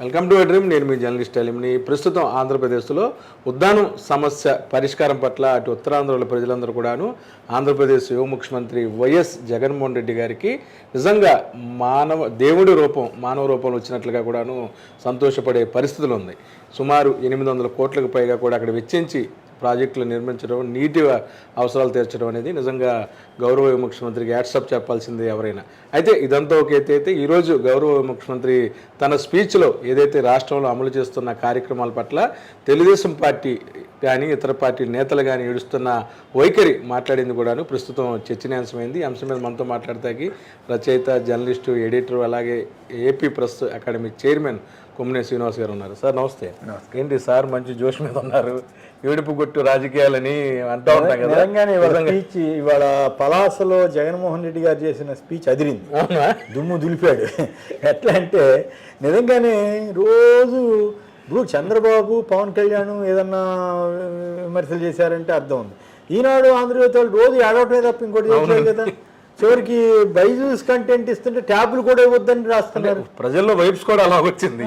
Welcome to dream. నేను మీ journalist అలిమిని. ప్రస్తుతం ఆంధ్రప్రదేశ్లో ఉద్దానం సమస్య పరిష్కారం పట్ల అటు ఉత్తరాంధ్రలో ప్రజలందరూ కూడాను ఆంధ్రప్రదేశ్ యువ ముఖ్యమంత్రి వైఎస్ జగన్మోహన్ రెడ్డి గారికి నిజంగా దేవుడి రూపం మానవ రూపంలో వచ్చినట్లుగా కూడాను సంతోషపడే పరిస్థితులు ఉంది. సుమారు 800 కోట్లకు పైగా కూడా అక్కడ వెచ్చించి ప్రాజెక్టులు నిర్మించడం, నీటి అవసరాలు తీర్చడం అనేది నిజంగా గౌరవ ముఖ్యమంత్రికి యాట్సప్ చెప్పాల్సింది ఎవరైనా. అయితే ఇదంతా ఒక ఎత్తు అయితే ఈరోజు గౌరవ ముఖ్యమంత్రి తన స్పీచ్లో ఏదైతే రాష్ట్రంలో అమలు చేస్తున్న కార్యక్రమాల పట్ల తెలుగుదేశం పార్టీ కానీ ఇతర పార్టీ నేతలు కానీ ఏడుస్తున్న వైఖరి మాట్లాడింది కూడాను ప్రస్తుతం చర్చనీయాంశమైంది. ఈ అంశం మీద మనతో మాట్లాడతాకి రచయిత, జర్నలిస్టు, ఎడిటర్, అలాగే AP press academy chairman Kommineni Srinivas గారు ఉన్నారు. సార్ నమస్తే. ఏంటి సార్ మంచి జోష్ మీద ఉన్నారు? ఏడుపు కొట్టు రాజకీయాలని అంటూ ఉంటాం కదా. స్పీచ్ ఇవాళ పలాసలో జగన్మోహన్ రెడ్డి గారు చేసిన స్పీచ్ అదిరింది, దుమ్ము దులిపాడు. ఎట్లా అంటే నిజంగానే రోజు ఇప్పుడు చంద్రబాబు, పవన్ కళ్యాణ్ ఏదన్నా విమర్శలు చేశారంటే అర్థం ఉంది. ఈనాడు ఆంధ్రజ్యోతి వాళ్ళు రోజు ఏడవటమే తప్ప ఇంకోటి చేయలేదు కదా. చివరికి బైజూస్ కంటెంట్ ఇస్తుంటే ట్యాబ్లు కూడా ఇవ్వద్దని రాస్తున్నారు. ప్రజల్లో వైబ్స్ కూడా అలా వచ్చింది.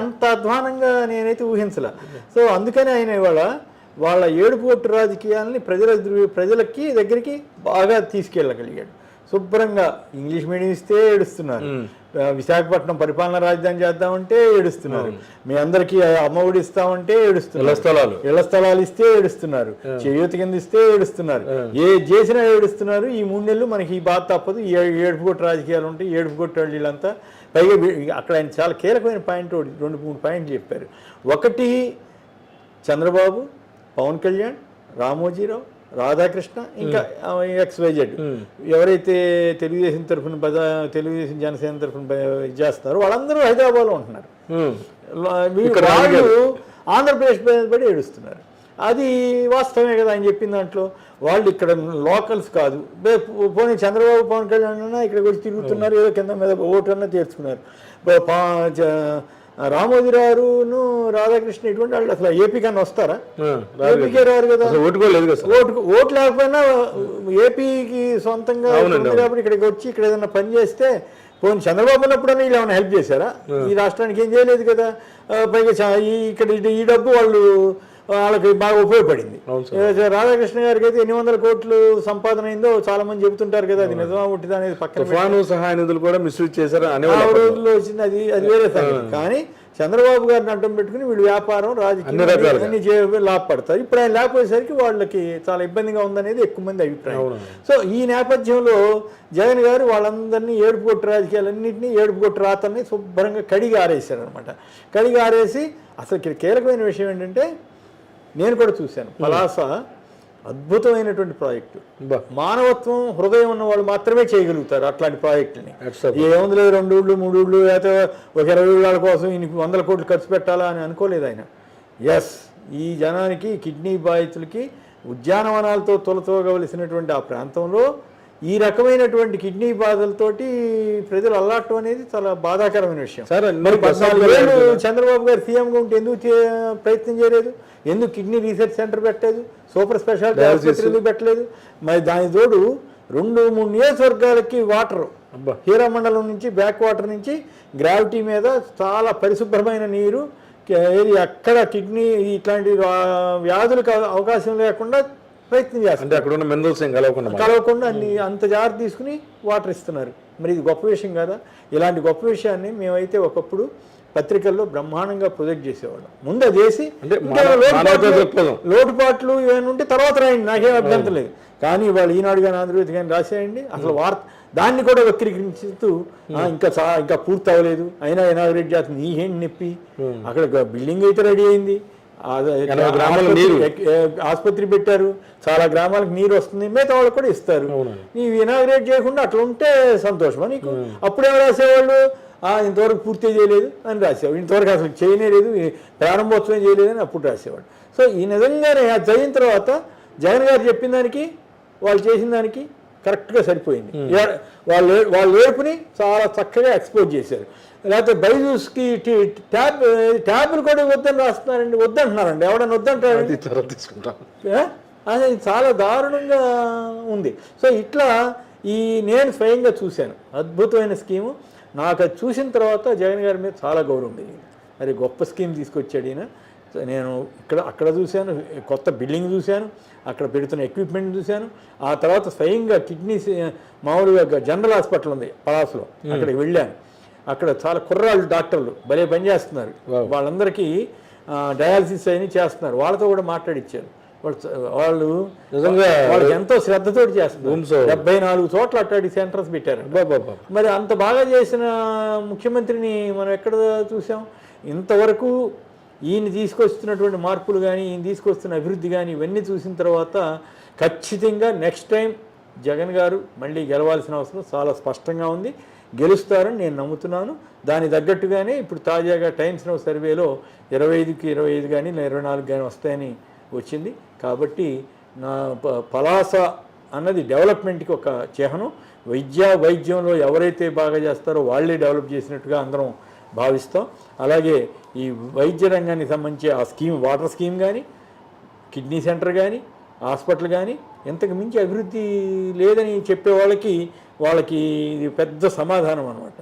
అంత అధ్వానంగా నేనైతే ఊహించలే. సో అందుకని ఆయన ఇవాళ వాళ్ళ ఏడుపు కొట్టు రాజకీయాలని ప్రజలకి దగ్గరికి బాగా తీసుకెళ్ళగలిగాడు. శుభ్రంగా ఇంగ్లీష్ మీడియం ఇస్తే ఏడుస్తున్నారు, విశాఖపట్నం పరిపాలనా రాజధాని చేద్దామంటే ఏడుస్తున్నారు, మీ అందరికీ అమ్మఒడి ఇస్తామంటే ఏడుస్తున్నారు, ఇళ్ల స్థలాలు ఇస్తే ఏడుస్తున్నారు, చేయూత కింద ఇస్తే ఏడుస్తున్నారు, ఏ చేసినా ఏడుస్తున్నారు. ఈ 3 నెలలు మనకి ఈ బాధ తప్పదు. ఈ ఏడుపు కొట్టు రాజకీయాలు ఉంటాయి, ఏడుపు కొట్టు వీళ్ళంతా. పైగా అక్కడ ఆయన చాలా కీలకమైన పాయింట్ 2-3 పాయింట్లు చెప్పారు. ఒకటి, చంద్రబాబు, పవన్ కళ్యాణ్, రామోజీరావు, రాధాకృష్ణ, ఇంకా XYZ ఎవరైతే తెలుగుదేశం తరఫున తెలుగుదేశం జనసేన తరఫున చేస్తారో వాళ్ళందరూ హైదరాబాద్లో ఉంటున్నారు. వాళ్ళు ఆంధ్రప్రదేశ్ పడి ఏడుస్తున్నారు. అది వాస్తవమే కదా ఆయన చెప్పిన దాంట్లో. వాళ్ళు ఇక్కడ లోకల్స్ కాదు. పోనీ చంద్రబాబు, పవన్ కళ్యాణ్ అన్నా ఇక్కడికి వచ్చి తిరుగుతున్నారు, ఏదో కింద మీద ఓటు అన్నా తీర్చుకున్నారు. రామోజీరావును, రాధాకృష్ణ ఇటువంటి వాళ్ళు అసలు ఏపీ కన్నా వస్తారా? ఏపీకే రారు కదా. ఓటు లేకపోయినా ఏపీకి సొంతంగా కాబట్టి ఇక్కడికి వచ్చి ఇక్కడ ఏదైనా పని చేస్తే, పోనీ చంద్రబాబు ఉన్నప్పుడన్నా వీళ్ళు ఏమైనా హెల్ప్ చేశారా? ఈ రాష్ట్రానికి ఏం చేయలేదు కదా. పైగా ఇక్కడ ఈ డబ్బు వాళ్ళకి బాగా ఉపయోగపడింది. రాధాకృష్ణ గారికి అయితే 800 కోట్లు సంపాదన అయిందో చాలా మంది చెబుతుంటారు కదా. అది నిజమా ఉట్టిదా అనేది పక్కన సహాయ నిధులు కూడా మిస్యూజ్ చేశారు రోజుల్లో వచ్చింది. అది వేరే సంగతి. కానీ చంద్రబాబు గారిని అడ్డం పెట్టుకుని వీళ్ళు వ్యాపారం, రాజకీయం అన్ని లాభపడతారు. ఇప్పుడు ఆయన లేకపోయేసరికి వాళ్ళకి చాలా ఇబ్బందిగా ఉందనేది ఎక్కువ మంది అభిప్రాయం. సో ఈ నేపథ్యంలో జగన్ గారు వాళ్ళందరినీ ఏడుపు కొట్టు రాజకీయాలన్నింటినీ, ఏడుపు కొట్టు రాతల్ని శుభ్రంగా కడిగి ఆరేశారు అనమాట. కడిగి ఆరేసి అసలు ఇక్కడ కీలకమైన విషయం ఏంటంటే, నేను కూడా చూశాను, పలాస అద్భుతమైనటువంటి ప్రాజెక్టు. మానవత్వం, హృదయం ఉన్న వాళ్ళు మాత్రమే చేయగలుగుతారు అట్లాంటి ప్రాజెక్టుని. ఏముంది లేదు 2 ఊళ్ళు 3 ఊళ్ళు లేకపోతే ఒక 20 ఊళ్ళ కోసం ఇన్ని 100 కోట్లు ఖర్చు పెట్టాలా అని అనుకోలేదు ఆయన. ఈ జనానికి, కిడ్నీ బాధితులకి ఉద్యానవనాలతో తొలతోగవలసినటువంటి ఆ ప్రాంతంలో ఈ రకమైనటువంటి కిడ్నీ బాధలతోటి ప్రజలు అల్లాటం అనేది చాలా బాధాకరమైన విషయం. 14 ఏళ్ళు చంద్రబాబు గారు సీఎంగా ఉంటే ఎందుకు ప్రయత్నం చేయలేదు? ఎందుకు కిడ్నీ రీసెర్చ్ సెంటర్ పెట్టలేదు? సూపర్ స్పెషాలిటీ ఆసుపత్రి ఎందుకు పెట్టలేదు? మరి దాని తోడు 2-3 నియోజకవర్గాలకి వాటర్, హీరా మండలం నుంచి, బ్యాక్ వాటర్ నుంచి గ్రావిటీ మీద చాలా పరిశుభ్రమైన నీరు, అక్కడ కిడ్నీ ఇట్లాంటి వ్యాధులకు అవకాశం లేకుండా ప్రయత్నం చేస్తారు. కలవకుండా అంత జాగ్రత్త తీసుకుని వాటర్ ఇస్తున్నారు. మరి ఇది గొప్ప విషయం కదా. ఇలాంటి గొప్ప విషయాన్ని మేమైతే ఒకప్పుడు పత్రికల్లో బ్రహ్మాండంగా ప్రొజెక్ట్ చేసేవాళ్ళం. ముందు అది చేసి లోటుపాట్లు ఏమైనా ఉంటే తర్వాత రాయండి, నాకేం అభ్యంతరం లేదు. కానీ వాళ్ళు ఈనాడు కానీ ఆంధ్రజ్యోతి కానీ రాసేయండి. అసలు దాన్ని కూడా వక్రీకరించుతూ ఇంకా పూర్తి అవ్వలేదు, అయినా ఇనాగ్రేట్ చేస్తుంది, ఈ ఏంటి నొప్పి, అక్కడ బిల్డింగ్ అయితే రెడీ అయింది, ఆసుపత్రి పెట్టారు, చాలా గ్రామాలకు నీరు వస్తుంది, మిగతా వాళ్ళకి కూడా ఇస్తారు. నీవు ఇనాగ్రేట్ చేయకుండా అట్లా ఉంటే సంతోషమా నీకు? అప్పుడేమో రాసేవాళ్ళు, ఇంతవరకు పూర్తి చేయలేదు అని రాసేవాడు, ఇంతవరకు అసలు చేయలేదు, ప్రారంభోత్సవం చేయలేదు అని అప్పుడు రాసేవాడు. సో ఈ నిజంగానే అది అయిన తర్వాత జగన్ గారు చెప్పిన దానికి వాళ్ళు చేసిన దానికి కరెక్ట్గా సరిపోయింది. వాళ్ళ ఏడుపుని చాలా చక్కగా ఎక్స్పోజ్ చేశారు. లేకపోతే బైజూస్కి ట్యాబ్లు కూడా వద్దని రాస్తున్నారండి, వద్దంటున్నారండి. ఎవడన్నా వద్దంటారండి? అది చాలా దారుణంగా ఉంది. సో ఇట్లా నేను స్వయంగా చూశాను అద్భుతమైన స్కీము. నాకు అది చూసిన తర్వాత జగన్ గారి మీద చాలా గౌరవం పెరిగింది. మరి గొప్ప స్కీమ్ తీసుకొచ్చాడు ఈయన. నేను అక్కడ చూశాను, కొత్త బిల్డింగ్ చూశాను, అక్కడ పెడుతున్న ఎక్విప్మెంట్ చూశాను. ఆ తర్వాత స్వయంగా కిడ్నీస్ మామూలుగా జనరల్ హాస్పిటల్ ఉంది పలాస్లో, అక్కడికి వెళ్ళాను. అక్కడ చాలా కుర్రాళ్ళు డాక్టర్లు భలే పనిచేస్తున్నారు. వాళ్ళందరికీ డయాలసిస్ అయినా చేస్తున్నారు. వాళ్ళతో కూడా మాట్లాడిచ్చారు. వాళ్ళు నిజంగా వాళ్ళకి ఎంతో శ్రద్ధతో చేస్తున్నారు. 74 చోట్ల అట్లాంటి సెంటర్స్ పెట్టారు. మరి అంత బాగా చేసిన ముఖ్యమంత్రిని మనం ఎక్కడ చూసాం? ఇంతవరకు ఈయన తీసుకొస్తున్నటువంటి మార్పులు కానీ, ఈయన తీసుకొస్తున్న అభివృద్ధి కానీ ఇవన్నీ చూసిన తర్వాత ఖచ్చితంగా నెక్స్ట్ టైం జగన్ గారు మళ్ళీ గెలవాల్సిన అవసరం చాలా స్పష్టంగా ఉంది. గెలుస్తారని నేను నమ్ముతున్నాను. దానికి తగ్గట్టుగానే ఇప్పుడు తాజాగా టైమ్స్ నౌ సర్వేలో 25కి 25 కానీ 24 కానీ వస్తాయని వచ్చింది. కాబట్టి నా పలాస అన్నది డెవలప్మెంట్కి ఒక చిహ్నం. వైద్యంలో ఎవరైతే బాగా చేస్తారో వాళ్ళే డెవలప్ చేసినట్టుగా అందరం భావిస్తాం. అలాగే ఈ వైద్య రంగానికి సంబంధించి ఆ స్కీమ్, వాటర్ స్కీమ్ కానీ, కిడ్నీ సెంటర్ కానీ, హాస్పిటల్ కానీ ఇంతకు మించి అభివృద్ధి లేదని చెప్పే వాళ్ళకి ఇది పెద్ద సమాధానం అనమాట.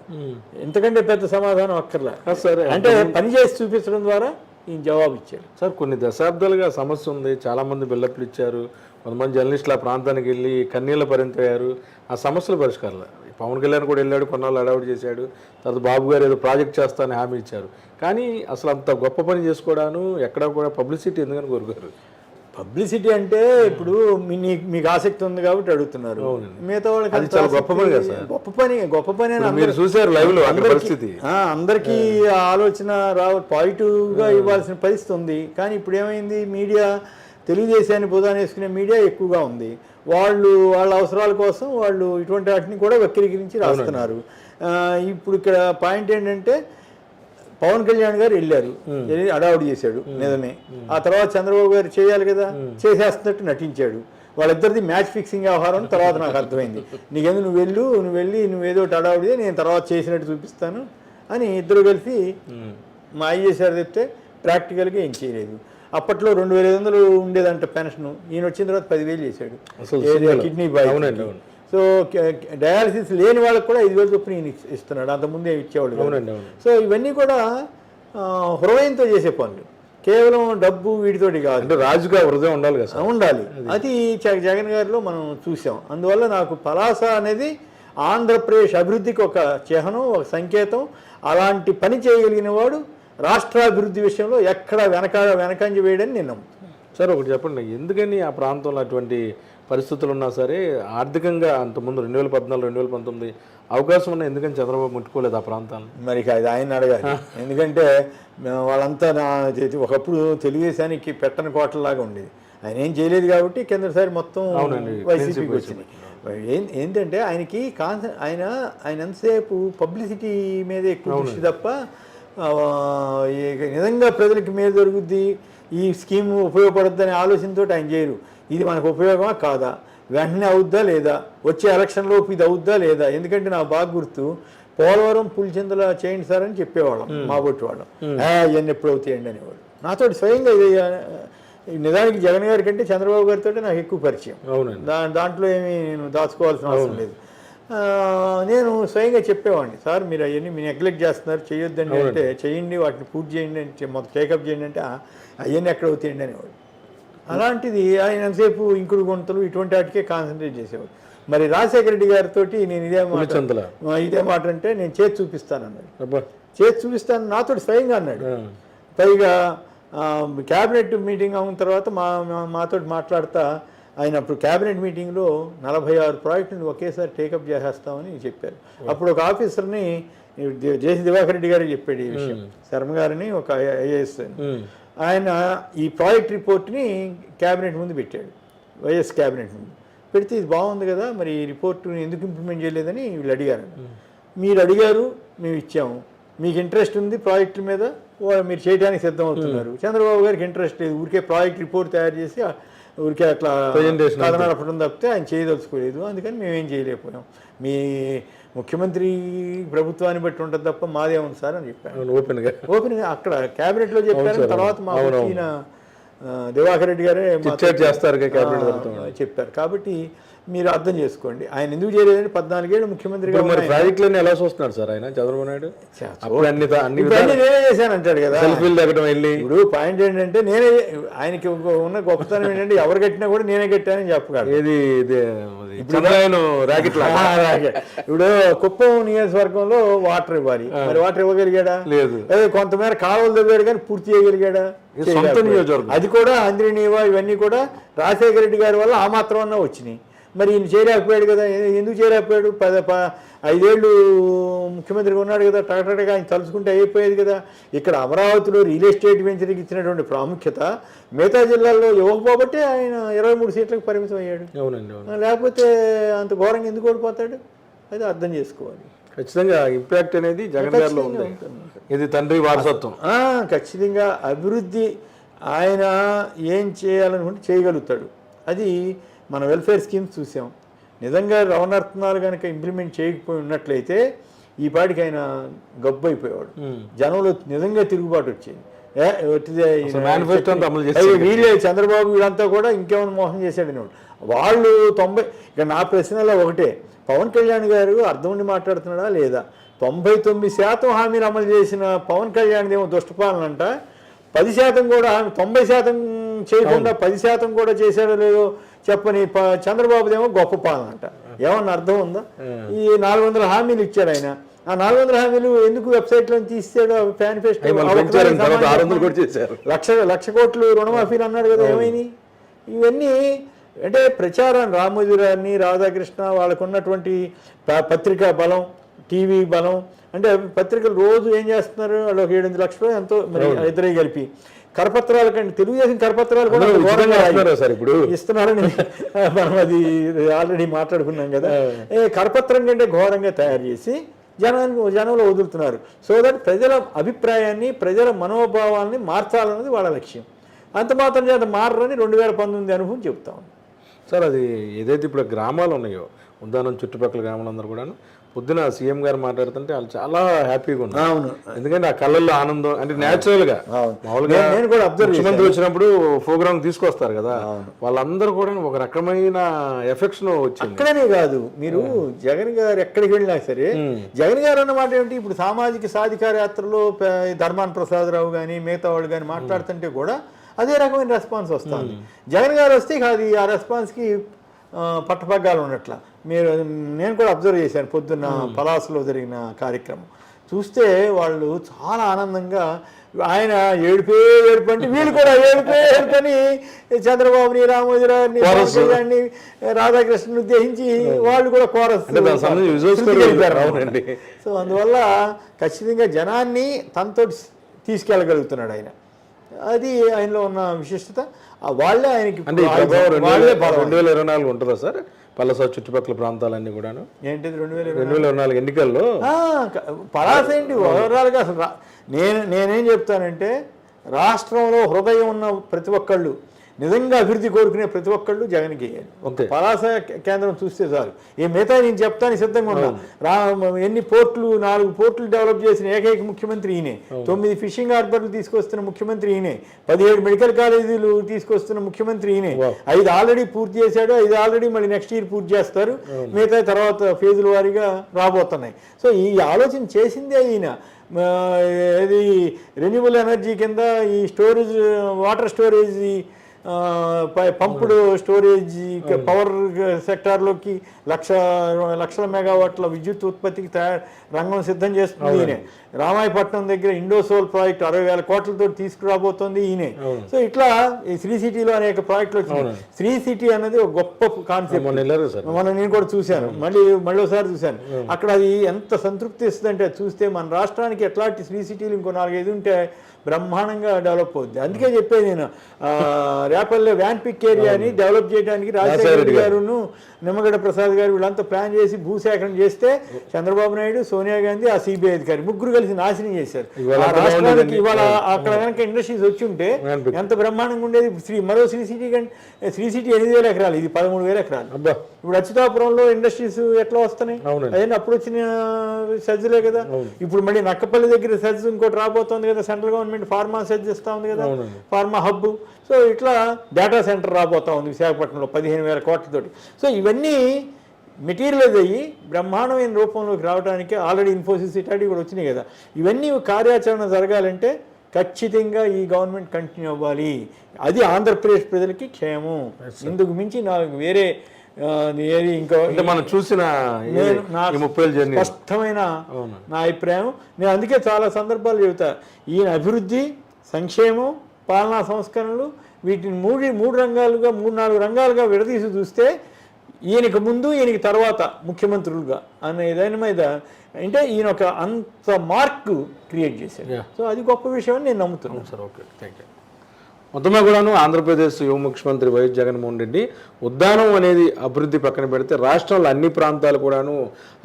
ఎంతకంటే పెద్ద సమాధానం అక్కర్లా. సరే, అంటే పని చేసి చూపించడం ద్వారా ఈయన జవాబు ఇచ్చారు. సార్, కొన్ని దశాబ్దాలుగా సమస్య ఉంది. చాలామంది బిల్డప్లు ఇచ్చారు. కొంతమంది జర్నలిస్టులు ఆ ప్రాంతానికి వెళ్ళి కన్నీళ్ళ పరిమితయ్యారు. ఆ సమస్యల పరిష్కారాలు పవన్ కళ్యాణ్ కూడా వెళ్ళాడు, కొన్నాళ్ళు అడావిడి చేశాడు. తర్వాత బాబు గారు ఏదో ప్రాజెక్ట్ చేస్తానని హామీ ఇచ్చారు. కానీ అసలు అంత గొప్ప పని చేసుకోవడాను ఎక్కడ కూడా పబ్లిసిటీ ఎందుకని కోరుకోరు? పబ్లిసిటీ అంటే ఇప్పుడు మీకు ఆసక్తి ఉంది కాబట్టి అడుగుతున్నారు. మిగతా వాళ్ళకి చాలా గొప్ప పని కదా సార్. గొప్ప పని మీరు చూసారు లైవ్ లో పరిస్థితి. అందరికీ ఆలోచన పాజిటివ్గా ఇవ్వాల్సిన పరిస్థితి ఉంది. కానీ ఇప్పుడు ఏమైంది, మీడియా తెలుగుదేశాన్ని బుధాన్ని వేసుకునే మీడియా ఎక్కువగా ఉంది. వాళ్ళ అవసరాల కోసం వాళ్ళు ఇటువంటి వాటిని కూడా వక్రీకరించి రాస్తున్నారు. ఇప్పుడు ఇక్కడ పాయింట్ ఏంటంటే పవన్ కళ్యాణ్ గారు వెళ్ళారు, అడావుడి చేశాడు నిజమే. ఆ తర్వాత చంద్రబాబు గారు చేయాలి కదా, చేసేస్తున్నట్టు నటించాడు. వాళ్ళిద్దరిది మ్యాచ్ ఫిక్సింగ్ వ్యవహారం తర్వాత నాకు అర్థమైంది. నీకెందుకు నువ్వు వెళ్ళి నువ్వేదో అడావుడి, నేను తర్వాత చేసినట్టు చూపిస్తాను అని ఇద్దరు కలిసి మాయ చేశారు చెప్తే ప్రాక్టికల్గా ఏం చేయలేదు. అప్పట్లో 2500 ఉండేదంట పెన్షన్, ఈయన వచ్చిన తర్వాత 10,000 చేశాడు కిడ్నీ బాయ్. సో డయాలసిస్ లేని వాళ్ళకి కూడా 5,000 చొప్పున ఈయన ఇస్తున్నాడు, అంతకుముందే ఇచ్చేవాళ్ళు. సో ఇవన్నీ కూడా హృదయంతో చేసే పనులు, కేవలం డబ్బు వీటితోటి కాదు. అంటే రాజుగా హృదయం ఉండాలి కదా, ఉండాలి. అది జగన్ గారిలో మనం చూసాం. అందువల్ల నాకు పలాస అనేది ఆంధ్రప్రదేశ్ అభివృద్ధికి ఒక చిహ్నం, ఒక సంకేతం. అలాంటి పని చేయగలిగిన వాడు రాష్ట్రాభివృద్ధి విషయంలో ఎక్కడ వెనకంజ వేయడని నేను నమ్ముతున్నాను. సార్, ఒకటి చెప్పండి, ఎందుకని ఆ ప్రాంతంలో అటువంటి పరిస్థితులు ఉన్నా సరే ఆర్థికంగా అంతకుముందు 2014, 2019 అవకాశం ఉన్నా ఎందుకని చంద్రబాబు ముట్టుకోలేదు ఆ ప్రాంతాలను? మరి అది ఆయన అడగాలి. ఎందుకంటే వాళ్ళంతా ఒకప్పుడు తెలుగుదేశానికి పెట్టని కోటలాగా ఉండేది. ఆయన ఏం చేయలేదు కాబట్టి కిందసారి మొత్తం వైసీపీకి వచ్చింది. ఏంటంటే ఆయనకి ఆయన ఎంతసేపు పబ్లిసిటీ మీద ఎక్కువ దృష్టి తప్ప నిజంగా ప్రజలకి మేలు జరుగుద్ది, ఈ స్కీమ్ ఉపయోగపడుద్దని ఆలోచనతో ఆయన చేయరు. ఇది మనకు ఉపయోగమా కాదా, వెంటనే అవుద్దా లేదా, వచ్చే ఎలక్షన్లోపు ఇది అవుద్దా లేదా. ఎందుకంటే నాకు బాగా గుర్తు, పోలవరం పులిచెందుల చేయండి సార్ అని చెప్పేవాళ్ళం మా బొట్టి వాళ్ళం. ఇవన్నీ ఎప్పుడు అవుతాయండి అనేవాడు. నాతో స్వయంగా నిజానికి జగన్ గారి కంటే చంద్రబాబు గారితో నాకు ఎక్కువ పరిచయం. దాంట్లో ఏమీ నేను దాచుకోవాల్సిన అవసరం లేదు. నేను స్వయంగా చెప్పేవాడిని, సార్ మీరు అవన్నీ మీరు నెగ్లెక్ట్ చేస్తున్నారు, చేయొద్దండి అంటే చేయండి, వాటిని పూర్తి చేయండి అంటే మొత్తం టేకప్ చేయండి అంటే అవన్నీ ఎక్కడ అవుతాయండి అనేవాడు. అలాంటిది ఆయన ఎంతసేపు ఇంకుడు గుంతలు ఇటువంటి వాటికే కాన్సన్ట్రేట్ చేసేవాడు. మరి రాజశేఖర రెడ్డి గారితో నేను ఇదే మాట అంటే నేను చేతి చూపిస్తానన్నాడు. చేతి చూపిస్తాను నాతో స్వయంగా అన్నాడు. పైగా క్యాబినెట్ మీటింగ్ అయిన తర్వాత మాతో మాట్లాడుతా ఆయన అప్పుడు క్యాబినెట్ మీటింగ్లో 46 ప్రాజెక్టుని ఒకేసారి టేకప్ చేసేస్తామని చెప్పారు. అప్పుడు ఒక ఆఫీసర్ని జేసీ దివాకర్ రెడ్డి గారికి చెప్పాడు ఈ విషయం, శర్మ గారిని, ఒక ఐఏఎస్. ఆయన ఈ ప్రాజెక్ట్ రిపోర్ట్ని క్యాబినెట్ ముందు పెట్టాడు, వైఎస్ క్యాబినెట్ ముందు పెడితే ఇది బాగుంది కదా, మరి ఈ రిపోర్ట్ని ఎందుకు ఇంప్లిమెంట్ చేయలేదని వీళ్ళు అడిగారు. మీరు అడిగారు, మేము ఇచ్చాము, మీకు ఇంట్రెస్ట్ ఉంది ప్రాజెక్టుల మీద, మీరు చేయడానికి సిద్ధం అవుతున్నారు. చంద్రబాబు గారికి ఇంట్రెస్ట్ లేదు, ఊరికే ప్రాజెక్ట్ రిపోర్ట్ తయారు చేసి ఊరికే అట్లా కథ నడపడం తప్పితే ఆయన చేయదలుచుకోలేదు. అందుకని మేమేం చేయలేకపోయాం, మీ ముఖ్యమంత్రి ప్రభుత్వాన్ని బట్టి ఉంటుంది తప్ప మాదేముంది సార్ అని చెప్పాను ఓపెన్గా అక్కడ క్యాబినెట్లో చెప్పారు. తర్వాత మా వచ్చిన దివాకర్ రెడ్డి గారే చేస్తారు చెప్పారు. కాబట్టి మీరు అర్థం చేసుకోండి. ఆయన ఎందుకు చేయలేదంటే 14 ఏళ్ళు ముఖ్యమంత్రిగా మరి ప్రాజెక్టులన్నీ ఎలా చూస్తున్నాడు సార్ ఆయన చంద్రబాబు నాయుడు? అప్పుడు అన్ని నేనే చేశానంటాడు కదా. సెల్ఫీలు తగ్గడం వెళ్ళి. ఇప్పుడు పాయింట్ ఏంటంటే నేనే, ఆయనకి ఉన్న గొప్పతనం ఏంటంటే ఎవరు కట్టినా కూడా నేనే కట్టానని చెప్పగలరు. ఏది ఇప్పుడు రాకెట్ ఇప్పుడు కుప్పం నియోజకవర్గంలో వాటర్ ఇవ్వాలి, మరి వాటర్ ఇవ్వగలిగాడా? లేదు. కొంతమేర కాలువలు తవ్వాడు కానీ పూర్తి చేయగలిగాడా? సొంత నియోజకవర్గం. అది కూడా అంద్రినీవా ఇవన్నీ కూడా రాజశేఖర రెడ్డి గారి వల్ల ఆ మాత్రం అన్నా వచ్చినాయి. మరి ఈయన చేయలేకపోయాడు కదా. ఎందుకు చేయలేకపోయాడు? 5 ఏళ్ళు ముఖ్యమంత్రిగా ఉన్నాడు కదా, టగటగా ఆయన తలుచుకుంటే అయిపోయేది కదా. ఇక్కడ అమరావతిలో రియల్ ఎస్టేట్ వెంచర్కి ఇచ్చినటువంటి ప్రాముఖ్యత మిగతా జిల్లాల్లో ఇవ్వకపోబట్టే ఆయన 23 సీట్లకు పరిమితం అయ్యాడు. లేకపోతే అంత ఘోరంగా ఎందుకు ఓడిపోతాడు? అది అర్థం చేసుకోవాలి. ఖచ్చితంగా ఇంపాక్ట్ అనేది జగన్ గారిలో ఉంది. ఇది తండ్రి వారసత్వం. ఖచ్చితంగా అభివృద్ధి ఆయన ఏం చేయాలనుకుంటే చేయగలుగుతాడు. అది మన వెల్ఫేర్ స్కీమ్స్ చూసాం. నిజంగా రవణార్థనాలు కనుక ఇంప్లిమెంట్ చేయకపోయి ఉన్నట్లయితే ఈ పాటికి ఆయన గబ్బు అయిపోయేవాడు. జనంలో నిజంగా తిరుగుబాటు వచ్చేది. వీళ్ళే చంద్రబాబు వీళ్ళంతా కూడా ఇంకేమైనా మోసం చేశాడు వాళ్ళు 90. ఇక నా ప్రశ్నలో ఒకటే, పవన్ కళ్యాణ్ గారు అర్థం ఉండి మాట్లాడుతున్నాడా లేదా? 99% హామీలు అమలు చేసిన పవన్ కళ్యాణ్ ఏమో దుష్టపాలన అంట, 10% కూడా 90% చేయకుండా 10% కూడా చేశాడో లేదో చెప్పని చంద్రబాబుదేమో గొప్ప పాలన అంట. ఏమన్నా అర్థం ఉందా? ఈ 400 హామీలు ఇచ్చాడు ఆయన. ఆ 400 హామీలు ఎందుకు వెబ్సైట్లో తీసాడు? మేనిఫెస్టో 1,00,00,000 కోట్లు రుణమాఫీలు అన్నాడు కదా, ఏమైంది? ఇవన్నీ అంటే ప్రచారం. రామోజీరావుని, రాధాకృష్ణ వాళ్ళకు ఉన్నటువంటి పత్రికా బలం, టీవీ బలం. అంటే పత్రికలు రోజు ఏం చేస్తున్నారు? వాళ్ళు ఒక 7-8 లక్షలు ఎంతో మరి ఇద్దరే కలిపి కరపత్రాల కంటే తెలుగుదేశం కరపత్రాలు కూడా ఇప్పుడు ఇస్తున్నారని మనం అది ఆల్రెడీ మాట్లాడుకున్నాం కదా. కరపత్రం కంటే ఘోరంగా తయారు చేసి జనంలో వదులుతున్నారు. సో దట్ ప్రజల అభిప్రాయాన్ని, ప్రజల మనోభావాల్ని మార్చాలన్నది వాళ్ళ లక్ష్యం. అంత మాత్రం చేత మారని 2019 అనుభవం చెప్తా ఉంది సార్. అది ఏదైతే ఇప్పుడు గ్రామాలు ఉన్నాయో, ఉదాహరణ చుట్టుపక్కల గ్రామాలందరూ కూడా పొద్దున సీఎం గారు మాట్లాడుతుంటే వాళ్ళు చాలా హ్యాపీగా ఉన్నారు. అవును, ఎందుకంటే ఆ కళ్ళల్లో ఆనందం అంటే న్యాచురల్ గా. మామూలుగా నేను కూడా ముఖ్యమంత్రి వచ్చినప్పుడు ప్రోగ్రామ్ తీసుకొస్తారు కదా, వాళ్ళందరూ కూడా ఒక రకమైన ఎఫెక్షన్ వచ్చింది. అక్కడనే కాదు, మీరు జగన్ గారు ఎక్కడికి వెళ్ళినా సరే, జగన్ గారు అన్నమాట ఏమిటి? ఇప్పుడు సామాజిక సాధికార యాత్రలో ధర్మాన ప్రసాదరావు కానీ మిగతా వాళ్ళు కానీ మాట్లాడుతుంటే కూడా అదే రకమైన రెస్పాన్స్ వస్తుంది. జగన్ గారు వస్తే అది ఆ రెస్పాన్స్కి పట్టపగ్గాలు ఉన్నట్ల. నేను కూడా అబ్జర్వ్ చేశాను పొద్దున్న పలాసలో జరిగిన కార్యక్రమం చూస్తే వాళ్ళు చాలా ఆనందంగా, ఆయన ఏడుపే ఏడుపు అంటే వీళ్ళు కూడా ఏడుపే ఏడుపని చంద్రబాబుని, రామోజీరావుని, కళ్యాణ్ని, రాధాకృష్ణని ఉద్దేశించి వాళ్ళు కూడా కోరస్. సో అందువల్ల ఖచ్చితంగా జనాన్ని తనతో తీసుకెళ్ళగలుగుతున్నాడు ఆయన. అది ఆయనలో ఉన్న విశిష్టత. వాళ్ళే ఆయనకి 2024 ఉంటుందా సార్? పలాస చుట్టుపక్కల ప్రాంతాలన్నీ కూడాను ఏంటిది 2024 ఎన్నికల్లో పలాస ఏంటి ఓవరాల్గా అసలు నేనేం చెప్తానంటే, రాష్ట్రంలో హృదయం ఉన్న ప్రతి ఒక్కళ్ళు, నిజంగా అభివృద్ధి కోరుకునే ప్రతి ఒక్కళ్ళు జగన్కి వేయాలి. పలాస కేంద్రం చూస్తే చాలు. ఏ మిగతా నేను చెప్తాను సిద్ధంగా ఉన్నా. ఎన్ని పోర్టులు, 4 పోర్టులు డెవలప్ చేసిన ఏకైక ముఖ్యమంత్రి ఈయనే. 9 ఫిషింగ్ హార్బర్లు తీసుకొస్తున్న ముఖ్యమంత్రి ఈయనే. 17 మెడికల్ కాలేజీలు తీసుకొస్తున్న ముఖ్యమంత్రి ఈయనే. 5 ఆల్రెడీ పూర్తి చేశాడు, 5 ఆల్రెడీ మళ్ళీ నెక్స్ట్ ఇయర్ పూర్తి చేస్తారు. మిగతా తర్వాత ఫేజుల వారీగా రాబోతున్నాయి. సో ఈ ఆలోచన చేసిందే ఈయన. ఇది రెన్యూబుల్ ఎనర్జీ కింద ఈ స్టోరేజ్, వాటర్ స్టోరేజ్, పంపుడు స్టోరేజ్, పవర్ సెక్టార్లోకి లక్షల మెగావాట్ల విద్యుత్ ఉత్పత్తికి రంగం సిద్ధం చేస్తుంది ఈయనే. రామాయపట్నం దగ్గర ఇండోసోల్ ప్రాజెక్ట్ 60,000 కోట్లతో తీసుకురాబోతోంది ఈయనే. సో ఇట్లా ఈ శ్రీ సిటీలో అనేక ప్రాజెక్టులు వచ్చినాయి. శ్రీ సిటీ అనేది ఒక గొప్ప కాన్సెప్ట్. నేను కూడా చూశాను, మళ్ళీ ఒకసారి చూశాను. అక్కడ అది ఎంత సంతృప్తి ఇస్తుంది అంటే, చూస్తే మన రాష్ట్రానికి ఎట్లాంటి శ్రీ సిటీలు ఇంకో 4-5 ఉంటే బ్రహ్మాండంగా డెవలప్ అవుద్ది. అందుకే చెప్పేది నేను, రేపల్లె వ్యాన్ పిక్ ఏరియాని డెవలప్ చేయడానికి రాజశేఖర రెడ్డి గారును, నిమ్మగడ్డ ప్రసాద్ గారు వీళ్ళంతా ప్లాన్ చేసి భూసేకరణ చేస్తే చంద్రబాబు నాయుడు, సోనియా గాంధీ, ఆ సిబిఐ అధికారి ముగ్గురు కలిసి నాశనం చేశారు. ఆ రాష్ట్రానికి ఇవాళ అక్కడ కనుక ఇండస్ట్రీస్ వచ్చి ఉంటే ఎంత బ్రహ్మాండంగా ఉండేది. మరో శ్రీ సిటీ 8,000 ఎకరాలు, ఇది 13,000 ఎకరాలు. ఇప్పుడు అచ్యుతాపురంలో ఇండస్ట్రీస్ ఎట్లా వస్తున్నాయి, అదే అప్పుడు వచ్చిన సజ్జలే కదా. ఇప్పుడు మళ్ళీ నక్కపల్లి దగ్గర సజ్జ ఇంకోటి రాబోతోంది కదా, సెంట్రల్ గవర్నమెంట్ ఫార్మా సజ్జ ఇస్తా ఉంది కదా, ఫార్మా హబ్. సో ఇట్లా డేటా సెంటర్ రాబోతా ఉంది విశాఖపట్నంలో 15,000 కోట్లతోటి. సో ఇవన్నీ మెటీరియలైజ్ అయ్యి బ్రహ్మాండమైన రూపంలోకి రావడానికి ఆల్రెడీ ఇన్ఫోసిస్ ఇట్లాంటివి కూడా వచ్చినాయి కదా. ఇవన్నీ కార్యాచరణ జరగాలంటే ఖచ్చితంగా ఈ గవర్నమెంట్ కంటిన్యూ అవ్వాలి. అది ఆంధ్రప్రదేశ్ ప్రజలకి క్షేమం. ఇందుకు మించి నాకు వేరే ఇంకా మనం చూసిన స్పష్టమైన నా అభిప్రాయం. నేను అందుకే చాలా సందర్భాలు చెబుతా, ఈయన అభివృద్ధి, సంక్షేమం, పాలనా సంస్కరణలు వీటిని మూడు రంగాలుగా 3-4 రంగాలుగా విడదీసి చూస్తే ఈయనకి ముందు ఈయనకి తర్వాత ముఖ్యమంత్రులుగా అనే దాని మీద అంటే ఈయన ఒక అంత మార్క్ క్రియేట్ చేశారు. సో అది గొప్ప విషయం అని నేను నమ్ముతున్నాను. Sir, okay, thank you. మొత్తమే కూడాను ఆంధ్రప్రదేశ్ యువ ముఖ్యమంత్రి వైఎస్ జగన్మోహన్ రెడ్డి ఉద్దానం అనేది అభివృద్ధి పక్కన పెడితే రాష్ట్రంలో అన్ని ప్రాంతాలు కూడాను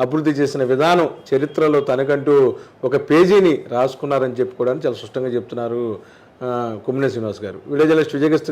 అభివృద్ధి చేసిన విధానం చరిత్రలో తనకంటూ ఒక పేజీని రాసుకున్నారని చెప్పి కూడా చాలా స్పష్టంగా చెప్తున్నారు కొమ్మినేని శ్రీనివాస్ గారు. Video journalist Vijay